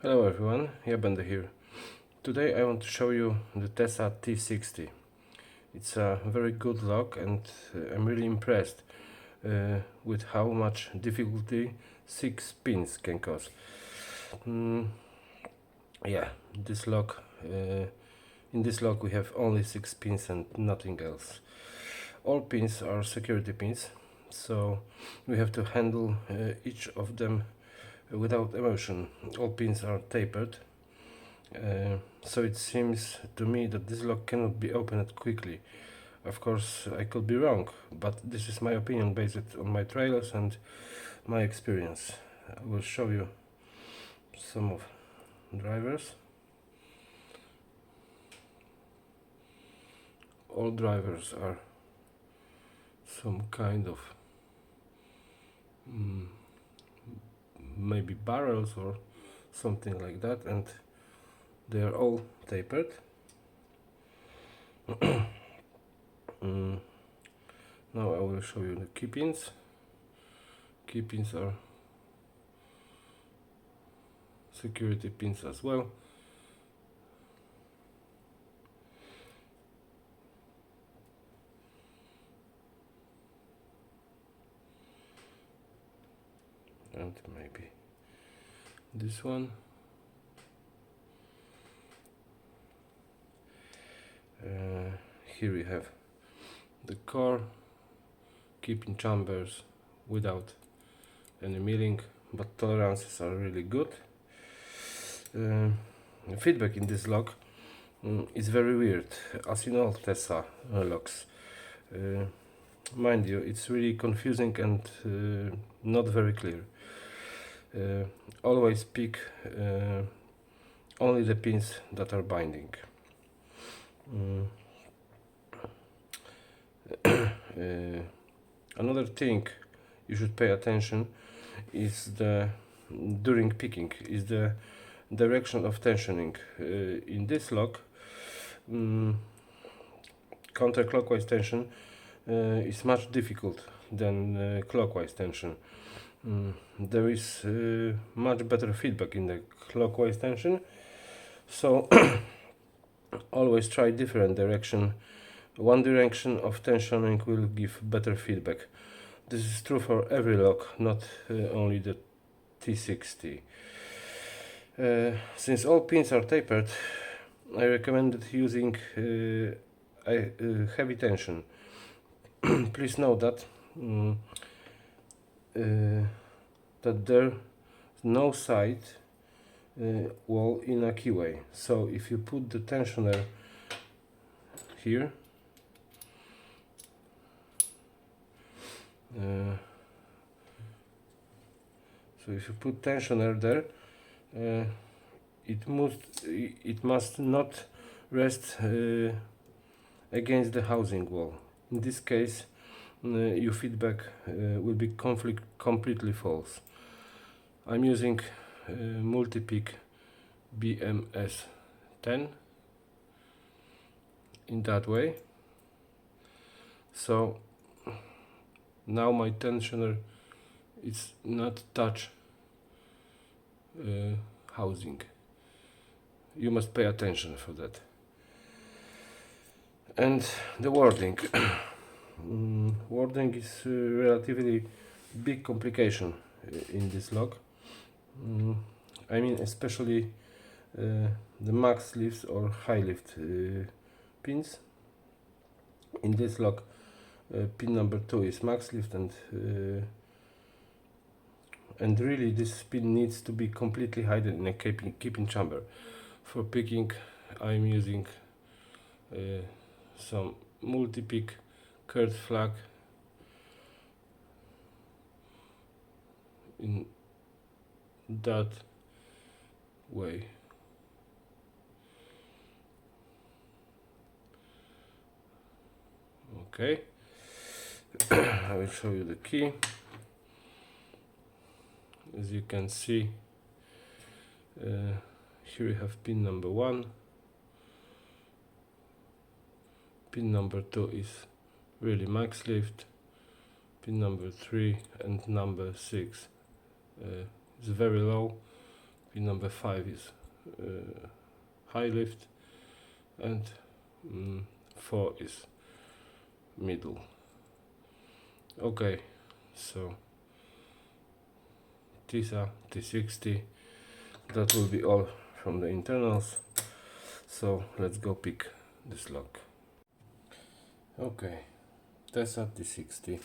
Hello everyone, Bender here. Today I want to show you the TESA T60. It's a very good lock and I'm really impressed with how much difficulty 6 pins can cause. Mm, yeah, this lock, in this lock we have only 6 pins and nothing else. All pins are security pins, so we have to handle each of them without emotion. All pins are tapered. So it seems to me that this lock cannot be opened quickly. Of course, I could be wrong, but this is my opinion based on my trials and my experience. I will show you some of drivers. All drivers are some kind of maybe barrels or something like that, and they are all tapered. Now I will show you the key pins. Key pins are security pins as well. And maybe this one. Here we have the core, keeping chambers without any milling, but tolerances are really good. Feedback in this lock is very weird, as in all TESA locks. Mind you, it's really confusing and not very clear. Always pick only the pins that are binding. Another thing you should pay attention is during picking is the direction of tensioning. In this lock, counterclockwise tension is much difficult than clockwise tension. There is much better feedback in the clockwise tension, so always try different direction. One direction of tensioning will give better feedback. This is true for every lock, not only the T60. Since all pins are tapered, I recommended using heavy tension. Please note that that there's no side wall in a keyway. So if you put the tensioner here, so if you put tensioner there, it must not rest against the housing wall. In this case, your feedback will be completely false. I'm using multi-pick BMS 10 in that way. So now my tensioner is not touch housing. You must pay attention for that. And the wording. Wording is relatively big complication in this lock. I mean especially the max lifts or high lift pins. In this lock, pin number 2 is max lift, and really this pin needs to be completely hidden in a keeping chamber. For picking, I'm using some multi-pick curved flag in that way. Okay. I will show you the key. As you can see, here you have pin number 1. Pin number 2 is really max lift. Pin number 3 and number 6 is very low. pin number 5 is high lift, and 4 is middle. Okay, so TESA T60, that will be all from the internals. So let's go pick this lock. Okay, TESA T60.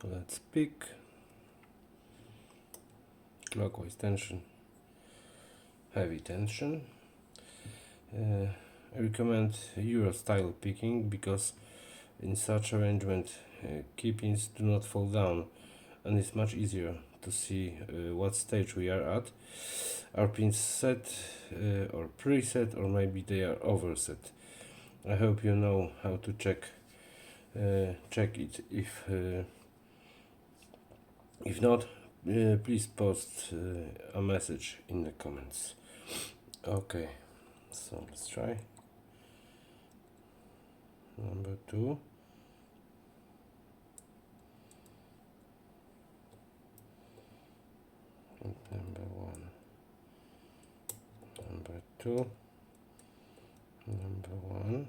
So let's pick clockwise tension, heavy tension. I recommend Euro style picking because in such arrangement key pins do not fall down and it's much easier to see what stage we are at. Are pins set or preset, or maybe they are overset? I hope you know how to check it. If not, please post a message in the comments. Okay, so let's try number 2. And number 1, number 2, number 1,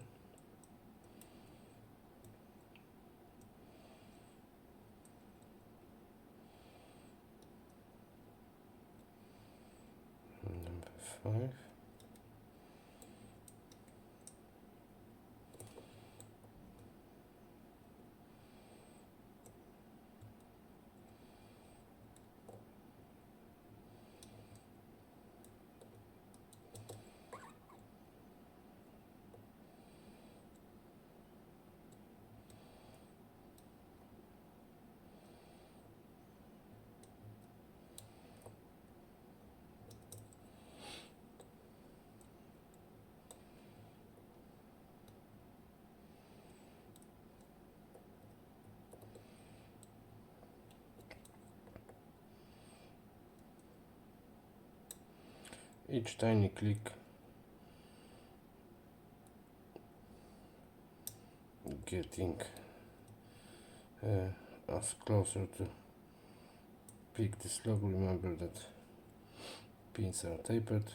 number 5, each tiny click getting us closer to pick this lock. Remember that pins are tapered.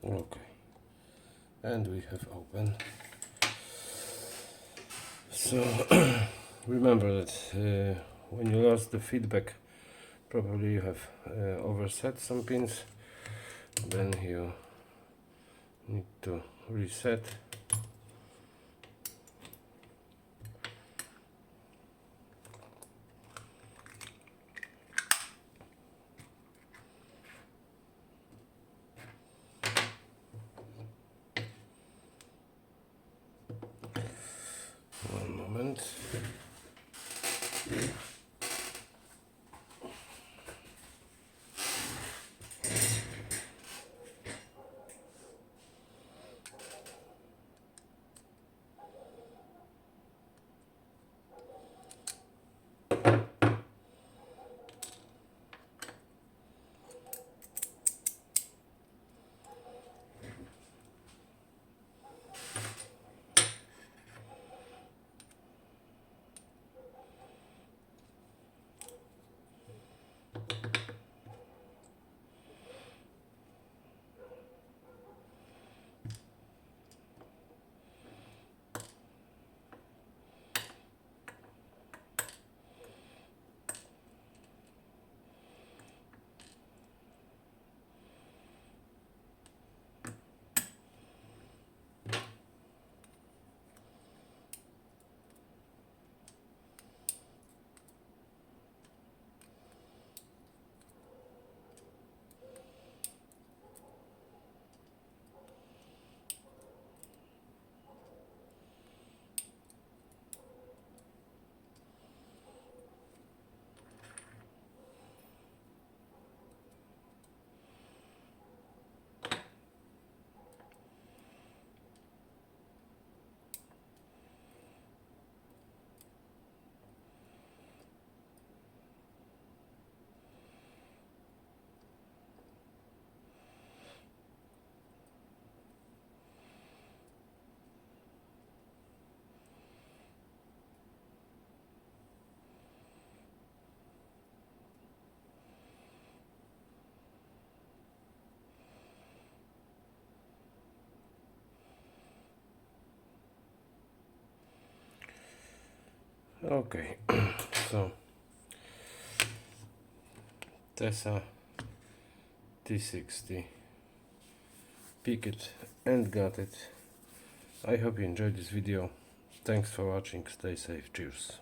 Okay, and we have opened. So remember that when you lost the feedback, probably you have overset some pins. Then you need to reset. One moment. Okay, so TESA T60, pick it and got it. I hope you enjoyed this video. Thanks for watching, stay safe, cheers.